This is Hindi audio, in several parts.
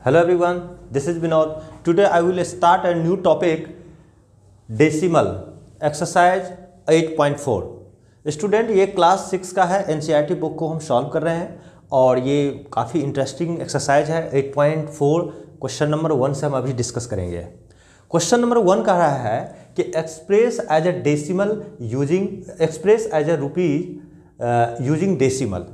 Hello everyone, this is Vinod. Today I will start a new topic, decimal exercise 8.4. Student ये क्लास 6 का है, एनसीईआरटी बुक को हम सॉल्व कर रहे हैं और ये काफ़ी इंटरेस्टिंग एक्सरसाइज है। 8.4 क्वेश्चन नंबर 1 से हम अभी डिस्कस करेंगे। क्वेश्चन नंबर 1 कह रहा है कि express as a decimal using express as a rupees using decimal,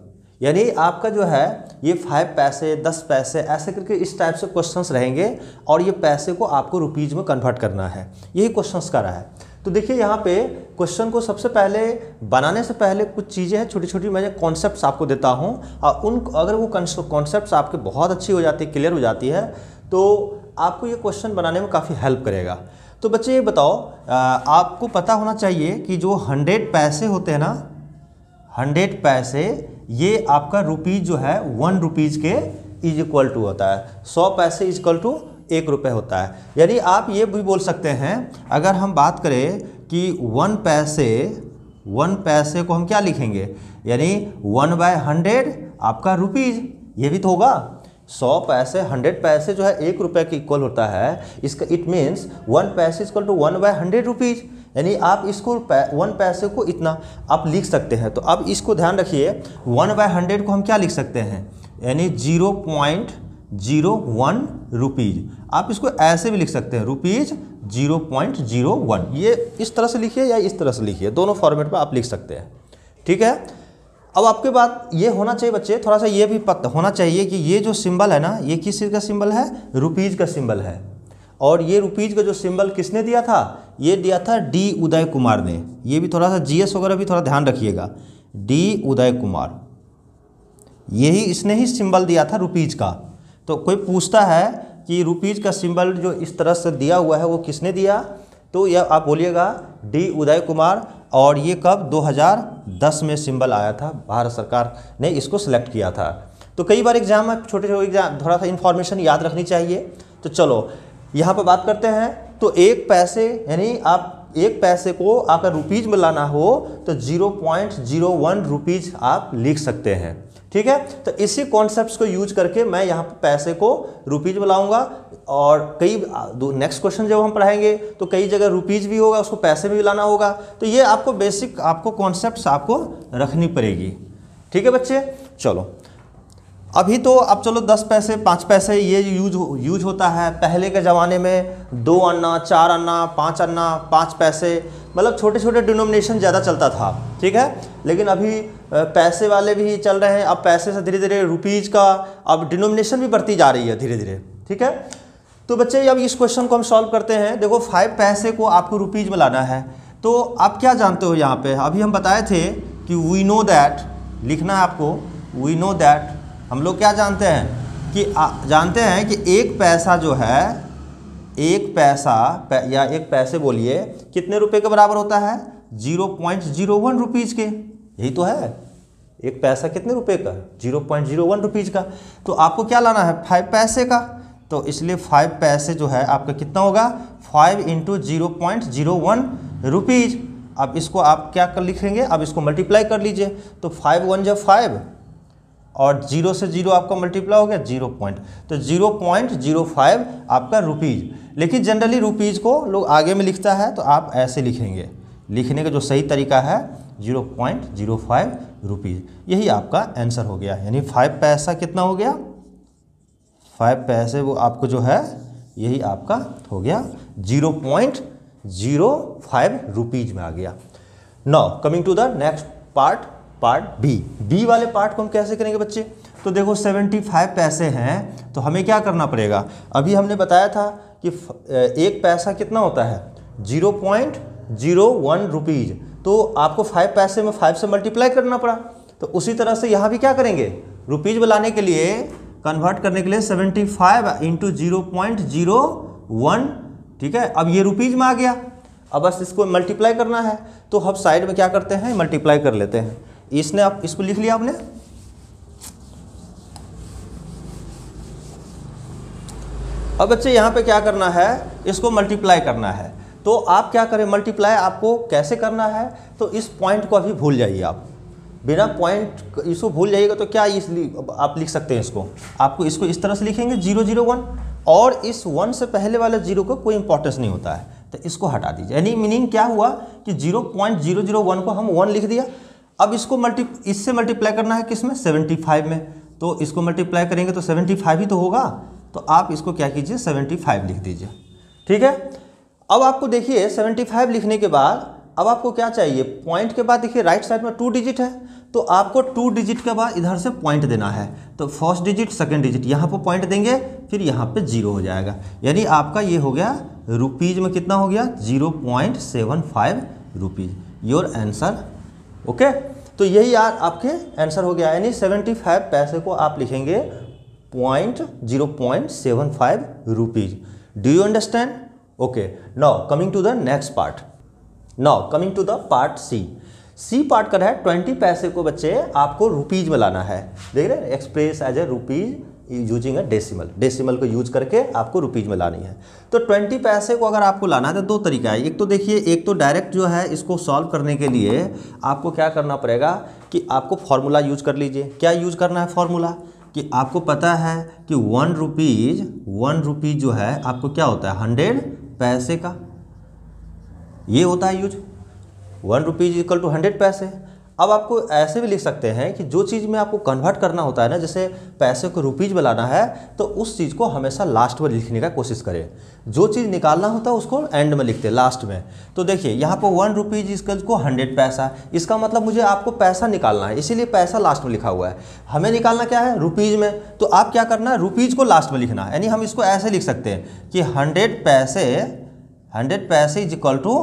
यानी आपका जो है ये 5 पैसे 10 पैसे ऐसे करके इस टाइप से क्वेश्चंस रहेंगे और ये पैसे को आपको रुपीज़ में कन्वर्ट करना है, यही क्वेश्चंस का रहा है। तो देखिए यहाँ पे क्वेश्चन को सबसे पहले बनाने से पहले कुछ चीज़ें हैं छोटी छोटी, मैं कॉन्सेप्ट्स आपको देता हूँ और अगर वो कॉन्सेप्ट्स आपके बहुत अच्छी हो जाती है, क्लियर हो जाती है, तो आपको ये क्वेश्चन बनाने में काफ़ी हेल्प करेगा। तो बच्चे ये बताओ, आपको पता होना चाहिए कि जो 100 पैसे होते हैं ना, 100 पैसे ये आपका रुपीज़ जो है 1 रुपीज़ के इज इक्वल टू होता है। 100 पैसे इज इक्वल टू 1 रुपये होता है। यानी आप ये भी बोल सकते हैं, अगर हम बात करें कि 1 पैसे को हम क्या लिखेंगे, यानी 1/100 आपका रुपीज़, ये भी तो होगा। 100 पैसे 100 पैसे जो है 1 रुपये के इक्वल होता है, इसका इट मीन्स 1 पैसे इक्वल टू 1/100 रुपीज़, यानी आप इसको 1 पैसे को इतना आप लिख सकते हैं। तो अब इसको ध्यान रखिए, 1/100 को हम क्या लिख सकते हैं, यानी 0.01 रुपीज़। आप इसको ऐसे भी लिख सकते हैं, रुपीज़ 0.01, ये इस तरह से लिखिए या इस तरह से लिखिए, दोनों फॉर्मेट में आप लिख सकते हैं। ठीक है, अब आपके बात ये होना चाहिए बच्चे, थोड़ा सा ये भी पता होना चाहिए कि ये जो सिंबल है ना, ये किस चीज़ का सिंबल है, रुपीज़ का सिंबल है। और ये रुपीज़ का जो सिंबल किसने दिया था, ये दिया था डी उदय कुमार ने। ये भी थोड़ा सा जीएस वगैरह भी थोड़ा ध्यान रखिएगा, डी उदय कुमार, यही इसने ही सिंबल दिया था रुपीज़ का। तो कोई पूछता है कि रुपीज़ का सिंबल जो इस तरह से दिया हुआ है वो किसने दिया, तो यह आप बोलिएगा डी उदय कुमार। और ये कब 2010 में सिंबल आया था, भारत सरकार ने इसको सिलेक्ट किया था। तो कई बार एग्जाम में छोटे छोटे एग्जाम थोड़ा सा इन्फॉर्मेशन याद रखनी चाहिए। तो चलो यहाँ पर बात करते हैं। तो 1 पैसे, यानी आप 1 पैसे को अगर रुपीज़ में लाना हो तो 0.01 रुपीज़ आप लिख सकते हैं। ठीक है, तो इसी कॉन्सेप्ट्स को यूज करके मैं यहाँ पर पैसे को रुपीज़ में लाऊंगा और कई नेक्स्ट क्वेश्चन जब हम पढ़ाएंगे तो कई जगह रुपीज़ भी होगा, उसको पैसे में भी लाना होगा। तो ये आपको बेसिक आपको कॉन्सेप्ट्स आपको रखनी पड़ेगी। ठीक है बच्चे, चलो अभी तो अब चलो 10 पैसे 5 पैसे ये यूज होता है। पहले के ज़माने में 2 अन्ना 4 अन्ना 5 अन्ना 5 पैसे, मतलब छोटे छोटे डिनोमिनेशन ज़्यादा चलता था। ठीक है, लेकिन अभी पैसे वाले भी चल रहे हैं। अब पैसे से धीरे धीरे रुपीज़ का अब डिनोमिनेशन भी बढ़ती जा रही है धीरे धीरे। ठीक है, तो बच्चे अब इस क्वेश्चन को हम सॉल्व करते हैं। देखो 5 पैसे को आपको रुपीज़ में लाना है, तो आप क्या जानते हो यहाँ पे, अभी हम बताए थे कि वी नो दैट, लिखना है आपको, वी नो दैट, हम लोग क्या जानते हैं कि जानते हैं कि 1 पैसा जो है, 1 पैसा या 1 पैसे बोलिए कितने रुपए के बराबर होता है, 0.01 रुपीज़ के, यही तो है। 1 पैसा कितने रुपए का, 0.01 रुपीज़ का। तो आपको क्या लाना है, 5 पैसे का। तो इसलिए 5 पैसे जो है आपका कितना होगा, 5 × 0.01 रुपीज़। अब इसको आप क्या कर लिखेंगे, अब इसको मल्टीप्लाई कर लीजिए। तो 5 1 जब 5 और 0 से 0 आपका मल्टीप्लाई हो गया 0 पॉइंट, तो 0.05 आपका रुपीज़। लेकिन जनरली रुपीज़ को लोग आगे में लिखता है, तो आप ऐसे लिखेंगे, लिखने का जो सही तरीका है 0.05 रुपीज़। यही आपका आंसर हो गया, यानी 5 पैसा कितना हो गया, 5 पैसे वो आपको जो है यही आपका हो गया 0.05 रुपीज़ में आ गया। Now coming to the next part b वाले पार्ट को हम कैसे करेंगे बच्चे। तो देखो 75 पैसे हैं, तो हमें क्या करना पड़ेगा, अभी हमने बताया था कि 1 पैसा कितना होता है, 0.01 रुपीज़। तो आपको 5 पैसे में 5 से मल्टीप्लाई करना पड़ा। तो उसी तरह से यहाँ भी क्या करेंगे, रुपीज़ में लाने के लिए, कन्वर्ट करने के लिए 75 × 0.01। ठीक है, अब ये रुपीज़ में आ गया, अब बस इसको मल्टीप्लाई करना है। तो हम साइड में क्या करते हैं, मल्टीप्लाई कर लेते हैं। इसने आप इसको लिख लिया आपने। अब बच्चे यहाँ पे क्या करना है, इसको मल्टीप्लाई करना है। तो आप क्या करें, मल्टीप्लाई आपको कैसे करना है, तो इस पॉइंट को अभी भूल जाइए आप। बिना पॉइंट इसको भूल जाइएगा तो क्या इसलिए आप लिख सकते हैं इसको, आपको इसको इस तरह से लिखेंगे 001, और इस 1 से पहले वाला 0 को कोई इंपॉर्टेंस नहीं होता है, तो इसको हटा दीजिए। यानी मीनिंग क्या हुआ कि 0.001 को हम 1 लिख दिया। अब इसको इससे मल्टीप्लाई करना है किस में, 75 में, तो इसको मल्टीप्लाई करेंगे तो 75 ही तो होगा, तो आप इसको क्या कीजिए 75 लिख दीजिए। ठीक है, अब आपको देखिए 75 लिखने के बाद अब आपको क्या चाहिए, पॉइंट के बाद देखिए राइट साइड में 2 डिजिट है, तो आपको 2 डिजिट के बाद इधर से पॉइंट देना है, तो फर्स्ट डिजिट सेकंड डिजिट यहाँ पर पॉइंट देंगे, फिर यहाँ पे 0 हो जाएगा। यानी आपका ये हो गया रुपीज़ में कितना हो गया 0.75 रुपीज़, योर आंसर। ओके, तो यही यार आपके आंसर हो गया, यानी 75 पैसे को आप लिखेंगे 0.75 rupees. Do you understand? Okay, now coming to the next part. Now coming to the part c part का है 20 पैसे को बच्चे आपको रुपीज़ में लाना है। देख रहे हैं, express as a rupees using a decimal को यूज करके आपको रुपीज़ में लानी है। तो 20 पैसे को अगर आपको लाना है तो 2 तरीका है। एक तो देखिए, एक तो डायरेक्ट जो है इसको सॉल्व करने के लिए आपको क्या करना पड़ेगा कि आपको फॉर्मूला यूज कर लीजिए। क्या यूज करना है फॉर्मूला, कि आपको पता है कि 1 रुपीज़ जो है आपको क्या होता है 100 पैसे का, ये होता है यूज, 1 रुपीज़ इक्वल टू 100 पैसे। अब आपको ऐसे भी लिख सकते हैं कि जो चीज़ में आपको कन्वर्ट करना होता है ना, जैसे पैसे को रुपीज़ में लाना है, तो उस चीज़ को हमेशा लास्ट में लिखने का कोशिश करें। जो चीज़ निकालना होता है उसको एंड में लिखते हैं, लास्ट में। तो देखिए यहाँ पर 1 रुपीज़ इक्वल को 100 पैसा, इसका मतलब मुझे आपको पैसा निकालना है, इसीलिए पैसा लास्ट में लिखा हुआ है। हमें निकालना क्या है रुपीज़ में, तो आप क्या करना है रुपीज़ को लास्ट में लिखना है। यानी हम इसको ऐसे लिख सकते हैं कि 100 पैसे इज इक्वल टू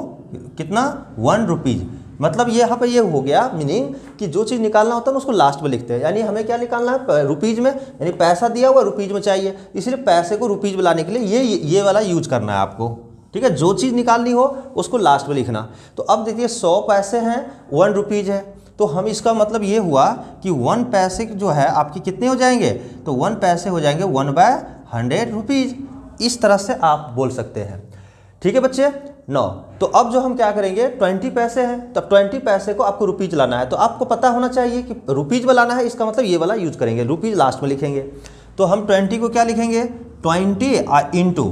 कितना 1 रुपीज़। मतलब ये यहाँ पे ये हो गया मीनिंग कि जो चीज़ निकालना होता है ना उसको लास्ट में लिखते हैं। यानी हमें क्या निकालना है रुपीज़ में, यानी पैसा दिया हुआ रुपीज़ में चाहिए, इसलिए पैसे को रुपीज़ में लाने के लिए ये वाला यूज करना है आपको। ठीक है, जो चीज़ निकालनी हो उसको लास्ट में लिखना। तो अब देखिए 100 पैसे हैं, 1 रुपीज़ है, तो हम इसका मतलब ये हुआ कि 1 पैसे जो है आपके कितने हो जाएंगे, तो 1 पैसे हो जाएंगे 1/100 रुपीज़। इस तरह से आप बोल सकते हैं। ठीक है बच्चे, 9। तो अब जो हम क्या करेंगे 20 पैसे हैं, तब 20 पैसे को आपको रुपीज़ लाना है, तो आपको पता होना चाहिए कि रुपीज़ में लाना है, इसका मतलब ये वाला यूज करेंगे, रुपीज़ लास्ट में लिखेंगे। तो हम 20 को क्या लिखेंगे 20 इंटू,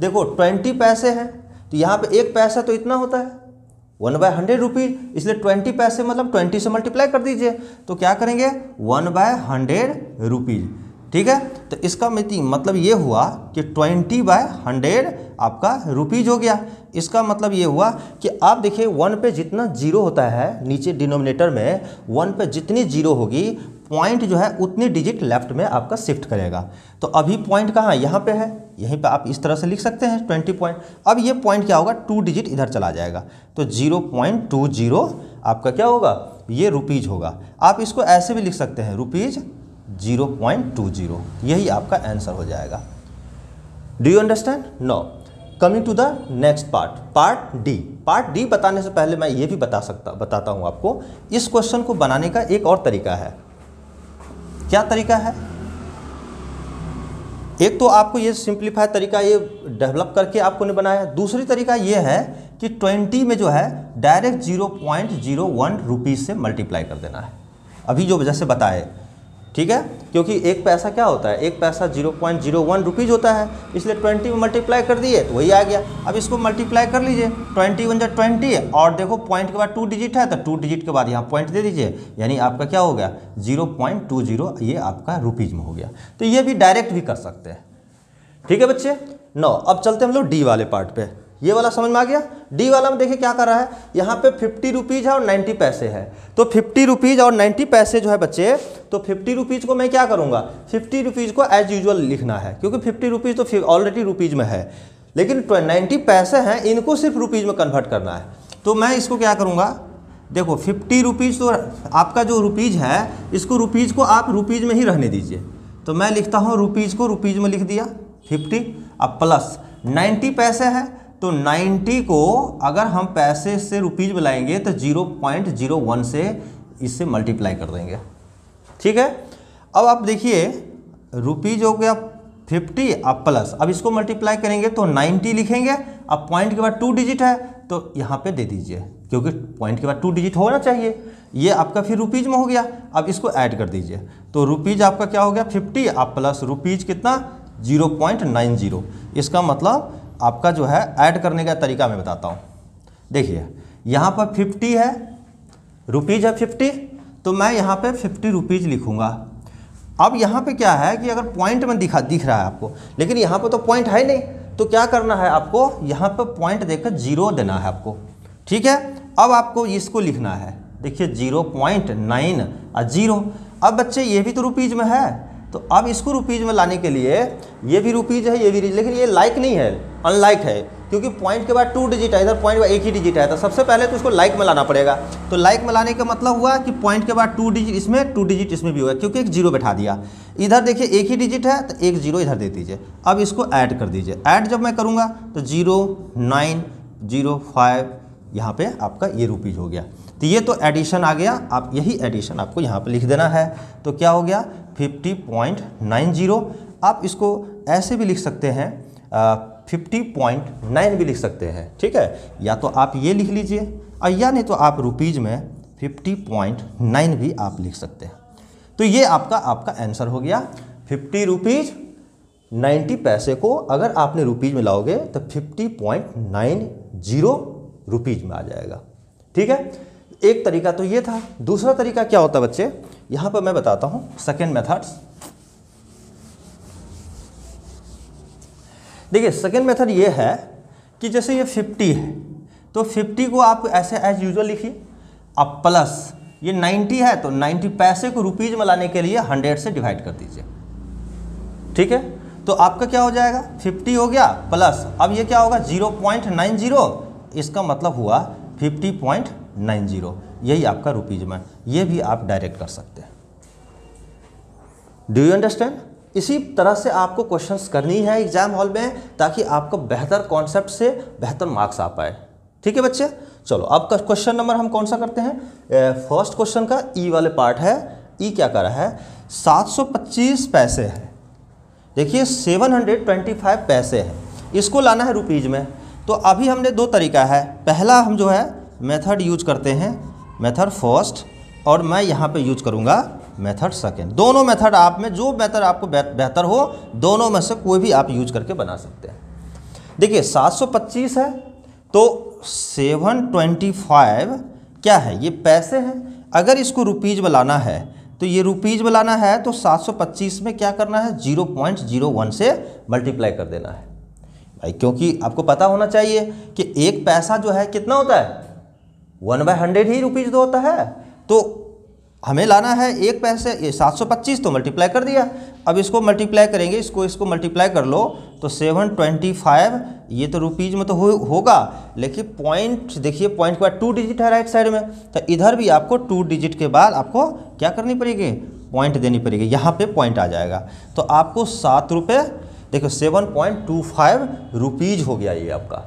देखो 20 पैसे हैं तो यहाँ पे 1 पैसा तो इतना होता है 1/100 रुपीज़, इसलिए 20 पैसे मतलब 20 से मल्टीप्लाई कर दीजिए, तो क्या करेंगे 1/100 रुपीज़। ठीक है, तो इसका मतलब ये हुआ कि 20/100 आपका रुपीज़ हो गया। इसका मतलब ये हुआ कि आप देखिए 1 पे जितना 0 होता है नीचे डिनोमिनेटर में, 1 पे जितनी 0 होगी पॉइंट जो है उतनी डिजिट लेफ्ट में आपका शिफ्ट करेगा। तो अभी पॉइंट कहाँ है, यहाँ पे है, यहीं पे आप इस तरह से लिख सकते हैं 20 पॉइंट। अब ये पॉइंट क्या होगा 2 डिजिट इधर चला जाएगा, तो 0.20 आपका क्या होगा, ये रुपीज़ होगा। आप इसको ऐसे भी लिख सकते हैं रुपीज़ 0.20, यही आपका आंसर हो जाएगा। Do you understand? No. Coming to the next part d. Part d बताने से पहले मैं ये भी बताता हूँ आपको, इस क्वेश्चन को बनाने का एक और तरीका है। क्या तरीका है? एक तो आपको ये सिंप्लीफाई तरीका ये डेवलप करके आपको ने बनाया, दूसरी तरीका ये है कि 20 में जो है डायरेक्ट 0.01 रुपीज़ से मल्टीप्लाई कर देना है, अभी जो जैसे बताए। ठीक है, क्योंकि 1 पैसा क्या होता है, 1 पैसा 0.01 रुपीज़ होता है, इसलिए 20 में मल्टीप्लाई कर दिए तो वही आ गया। अब इसको मल्टीप्लाई कर लीजिए, 20 × 20, और देखो पॉइंट के बाद 2 डिजिट है, तो 2 डिजिट के बाद यहाँ पॉइंट दे दीजिए, यानी आपका क्या हो गया 0.20, ये आपका रुपीज़ में हो गया। तो ये भी डायरेक्ट भी कर सकते हैं। ठीक है बच्चे, 9। अब चलते हम लोग डी वाले पार्ट पे। ये वाला समझ में आ गया। डी वाला में देखिए क्या कर रहा है, यहाँ पे 50 रुपीज़ है और 90 पैसे है, तो 50 रुपीज़ और 90 पैसे जो है बच्चे, तो 50 रुपीज़ को मैं क्या करूँगा 50 रुपीज़ को एज यूजुअल लिखना है, क्योंकि 50 रुपीज़ तो ऑलरेडी रुपीज़ में है, लेकिन 90 पैसे हैं इनको सिर्फ रुपीज़ में कन्वर्ट करना है। तो मैं इसको क्या करूँगा, देखो 50 रुपीज़ तो आपका जो रुपीज़ है, इसको रुपीज़ को आप रुपीज़ में ही रहने दीजिए, तो मैं लिखता हूँ रुपीज़ को रुपीज़ में लिख दिया 50। अब प्लस 90 पैसे है, तो 90 को अगर हम पैसे से रुपीज़ में लाएंगे तो 0.01 से इससे मल्टीप्लाई कर देंगे। ठीक है, अब आप देखिए रुपीज़ हो गया 50, अब प्लस, अब इसको मल्टीप्लाई करेंगे तो 90 लिखेंगे, अब पॉइंट के बाद 2 डिजिट है तो यहाँ पे दे दीजिए क्योंकि पॉइंट के बाद 2 डिजिट होना चाहिए। ये आपका फिर रुपीज में हो गया। अब इसको ऐड कर दीजिए, तो रुपीज आपका क्या हो गया 50, आप प्लस रुपीज कितना 0.90। इसका मतलब आपका जो है ऐड करने का तरीका मैं बताता हूँ। देखिए यहाँ पर 50 है, रुपीज है 50, तो मैं यहाँ पे 50 रुपीज लिखूँगा। अब यहाँ पे क्या है कि अगर पॉइंट में दिख रहा है आपको, लेकिन यहाँ पे तो पॉइंट है नहीं, तो क्या करना है आपको, यहाँ पे पॉइंट देकर 0 देना है आपको। ठीक है, अब आपको इसको लिखना है, देखिए 0.9 और 0। अब बच्चे ये भी तो रुपीज में है, तो अब इसको रुपीज में लाने के लिए ये भी रुपीज है, ये भी, लेकिन ये लाइक नहीं है, अनलाइक है, क्योंकि पॉइंट के बाद 2 डिजिट है, इधर पॉइंट में एक ही डिजिट है। तो सबसे पहले तो इसको लाइक में लाना पड़ेगा। तो लाइक में लाने का मतलब हुआ कि पॉइंट के बाद 2 डिजिट इसमें, 2 डिजिट इसमें भी होगा, क्योंकि एक 0 बैठा दिया। इधर देखिए एक ही डिजिट है, तो एक 0 इधर दे दीजिए। अब इसको ऐड कर दीजिए। ऐड जब मैं करूँगा तो 0.905 यहाँ पे आपका ये रुपीज हो गया। तो ये तो एडिशन आ गया, आप यही एडिशन आपको यहाँ पे लिख देना है। तो क्या हो गया 50.90। आप इसको ऐसे भी लिख सकते हैं, 50.9 भी लिख सकते हैं। ठीक है, या तो आप ये लिख लीजिए, और या नहीं तो आप रुपीज में 50.9 भी आप लिख सकते हैं। तो ये आपका आंसर हो गया 50 रुपीज 90 पैसे को अगर आपने रुपीज में लाओगे तो 50.90 रुपीज में आ जाएगा। ठीक है, एक तरीका तो ये था। दूसरा तरीका क्या होता है बच्चे, यहाँ पर मैं बताता हूँ सेकेंड मेथड्स। देखिए सेकेंड मेथड ये है कि जैसे ये 50 है, तो 50 को आप ऐसे एज यूजुअल लिखिए, अब प्लस ये 90 है, तो 90 पैसे को रुपीज में लाने के लिए 100 से डिवाइड कर दीजिए। ठीक है, तो आपका क्या हो जाएगा 50 हो गया प्लस, अब ये क्या होगा 0.90, इसका मतलब हुआ 50.90, यही आपका रुपीज में। ये भी आप डायरेक्ट कर सकते हैं। Do you understand? इसी तरह से आपको क्वेश्चंस करनी है एग्जाम हॉल में, ताकि आपको बेहतर कॉन्सेप्ट से बेहतर मार्क्स आ पाए। ठीक है बच्चे, चलो अब क्वेश्चन नंबर हम कौन सा करते हैं, फर्स्ट क्वेश्चन का ई वाले पार्ट है। ई क्या कर रहा है, 725 पैसे है, देखिए 725 पैसे है, इसको लाना है रुपीज में। तो अभी हमने दो तरीका है, पहला हम जो है मेथड यूज करते हैं, मेथड फर्स्ट, और मैं यहाँ पे यूज करूँगा मेथड सेकेंड। दोनों मेथड आप में जो मेथड आपको बेहतर हो, दोनों में से कोई भी आप यूज करके बना सकते हैं। देखिए 725 है, तो 725 क्या है, ये पैसे हैं। अगर इसको रुपीज में लाना है, तो ये रुपीज में लाना है, तो 725 में क्या करना है 0.01 से मल्टीप्लाई कर देना है भाई, क्योंकि आपको पता होना चाहिए कि एक पैसा जो है कितना होता है 1/100 ही रुपीज तो होता है। तो हमें लाना है एक पैसे, ये 725 तो मल्टीप्लाई कर दिया। अब इसको मल्टीप्लाई करेंगे, इसको मल्टीप्लाई कर लो, तो 725 ये तो रुपीज में तो होगा, लेकिन पॉइंट देखिए, पॉइंट के बाद 2 डिजिट है राइट साइड में, तो इधर भी आपको 2 डिजिट के बाद आपको क्या करनी पड़ेगी, पॉइंट देनी पड़ेगी। यहाँ पे पॉइंट आ जाएगा, तो आपको 7 रुपये, देखो 7.25 रुपीज हो गया ये आपका।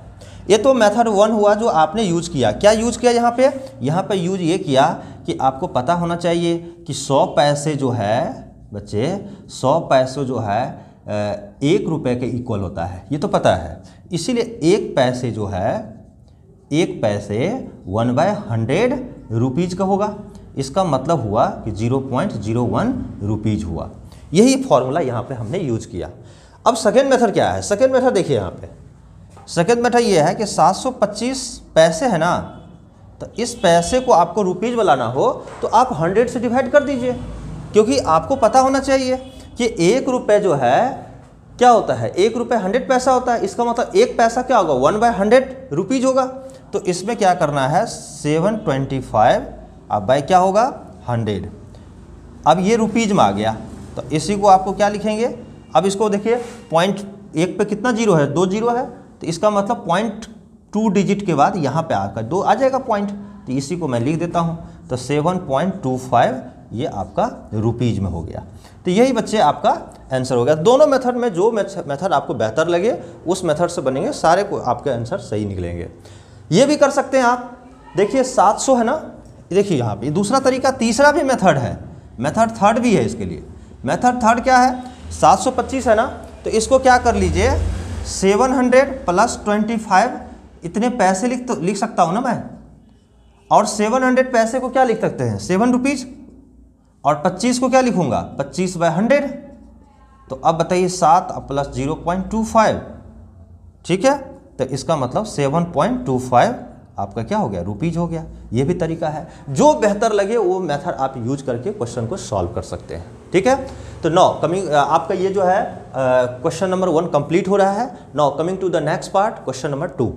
ये तो मेथड 1 हुआ जो आपने यूज किया। क्या यूज किया यहाँ पे यूज ये किया कि आपको पता होना चाहिए कि 100 पैसे जो है बच्चे, 100 पैसे जो है 1 रुपये के इक्वल होता है, ये तो पता है। इसीलिए एक पैसे जो है, एक पैसे 1/100 रुपीज का होगा। इसका मतलब हुआ कि 0.01 रुपीज हुआ। यही फॉर्मूला यहाँ पे हमने यूज किया। अब सेकेंड मेथड क्या है, सेकेंड मेथड देखिए यहाँ पे, सेकेंड मेथड ये है कि 725 पैसे है ना, तो इस पैसे को आपको रुपीज में लाना हो तो आप 100 से डिवाइड कर दीजिए, क्योंकि आपको पता होना चाहिए कि 1 रुपये जो है क्या होता है, 1 रुपये 100 पैसा होता है। इसका मतलब एक पैसा क्या होगा 1/100 रुपीज होगा। तो इसमें क्या करना है 725 अब बाय क्या होगा 100। अब ये रुपीज में आ गया, तो इसी को आपको क्या लिखेंगे, अब इसको देखिए पॉइंट 1 पे कितना 0 है, 2 0 है, तो इसका मतलब 0.2 डिजिट के बाद यहाँ पे आकर 2 आ जाएगा पॉइंट, तो इसी को मैं लिख देता हूँ। तो 7.25 ये आपका रुपीज में हो गया। तो यही बच्चे आपका आंसर हो गया। दोनों मेथड में जो मेथड आपको बेहतर लगे उस मेथड से बनेंगे, सारे को आपके आंसर सही निकलेंगे। ये भी कर सकते हैं आप, देखिए 700 है ना, देखिए यहाँ पे दूसरा तरीका, तीसरा भी मेथड है, मेथड थर्ड भी है इसके लिए। मेथड थर्ड क्या है, 725 है ना, तो इसको क्या कर लीजिए 700 + 25, इतने पैसे लिख सकता हूँ ना मैं, और 700 पैसे को क्या लिख सकते हैं 7 रुपीज, और 25 को क्या लिखूंगा 25/100। तो अब बताइए 7 प्लस 0.25, ठीक है, तो इसका मतलब 7.25 आपका क्या हो गया रुपीज हो गया। ये भी तरीका है, जो बेहतर लगे वो मेथड आप यूज करके क्वेश्चन को सॉल्व कर सकते हैं, ठीक है। तो नाउ कमिंग आपका ये जो है क्वेश्चन नंबर 1 कंप्लीट हो रहा है। Now coming to the next part, question number 2।